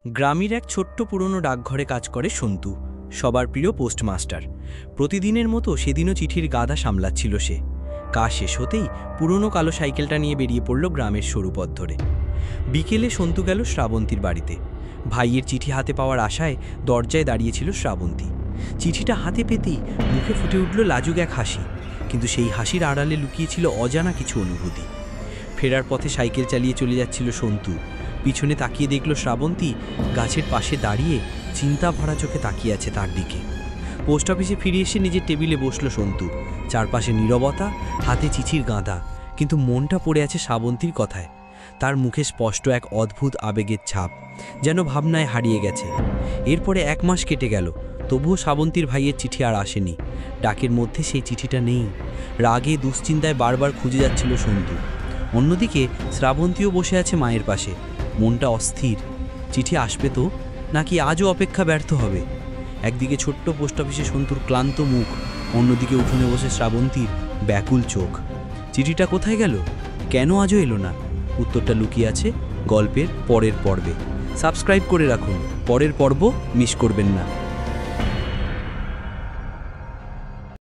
গ্রামের এক ছোট্ট পুরনো ডাকঘরে কাজ করে সন্তু, সবার প্রিয় পোস্টমাস্টার। প্রতিদিনের মতো সেদিনও চিঠির গাদা সামলাচ্ছিল সে। কাজ শেষ হতেই পুরনো কালো সাইকেলটা নিয়ে বেরিয়ে পড়ল গ্রামের সরু পথ ধরে। বিকেলে সন্তু গেল শ্রাবন্তীর বাড়িতে। ভাইয়ের চিঠি হাতে পাওয়ার আশায় দরজায় দাঁড়িয়েছিল শ্রাবন্তী। চিঠিটা হাতে পেতেই মুখে ফুটে উঠল লাজুক এক হাসি, কিন্তু সেই হাসির আড়ালে লুকিয়েছিল অজানা কিছু অনুভূতি। ফেরার পথে সাইকেল চালিয়ে চলে যাচ্ছিল সন্তু। পিছনে তাকিয়ে দেখল শ্রাবন্তী গাছের পাশে দাঁড়িয়ে চিন্তা ভরা চোখে তাকিয়ে আছে তার দিকে। পোস্ট অফিসে ফিরে এসে নিজের টেবিলে বসল সন্তু। চারপাশে নীরবতা, হাতে চিঠির গাঁদা, কিন্তু মনটা পড়ে আছে শ্রাবন্তীর কথায়। তার মুখে স্পষ্ট এক অদ্ভুত আবেগের ছাপ, যেন ভাবনায় হারিয়ে গেছে। এরপরে 1 মাস কেটে গেল, তবুও শ্রাবন্তীর ভাইয়ের চিঠি আর আসেনি। ডাকের মধ্যে সেই চিঠিটা নেই। রাগে দুশ্চিন্তায় বারবার খুঁজে যাচ্ছিল সন্তু। অন্যদিকে শ্রাবন্তীও বসে আছে মায়ের পাশে, মনটা অস্থির। চিঠি আসবে তো, নাকি আজও অপেক্ষা ব্যর্থ হবে? একদিকে ছোট্ট পোস্ট অফিসে সন্তুর ক্লান্ত মুখ, অন্যদিকে উঠোনে বসে শ্রাবন্তীর ব্যাকুল চোখ। চিঠিটা কোথায় গেল? কেন আজও এলো না? উত্তরটা লুকিয়ে আছে গল্পের পরের পর্বে। সাবস্ক্রাইব করে রাখুন, পরের পর্ব মিস করবেন না।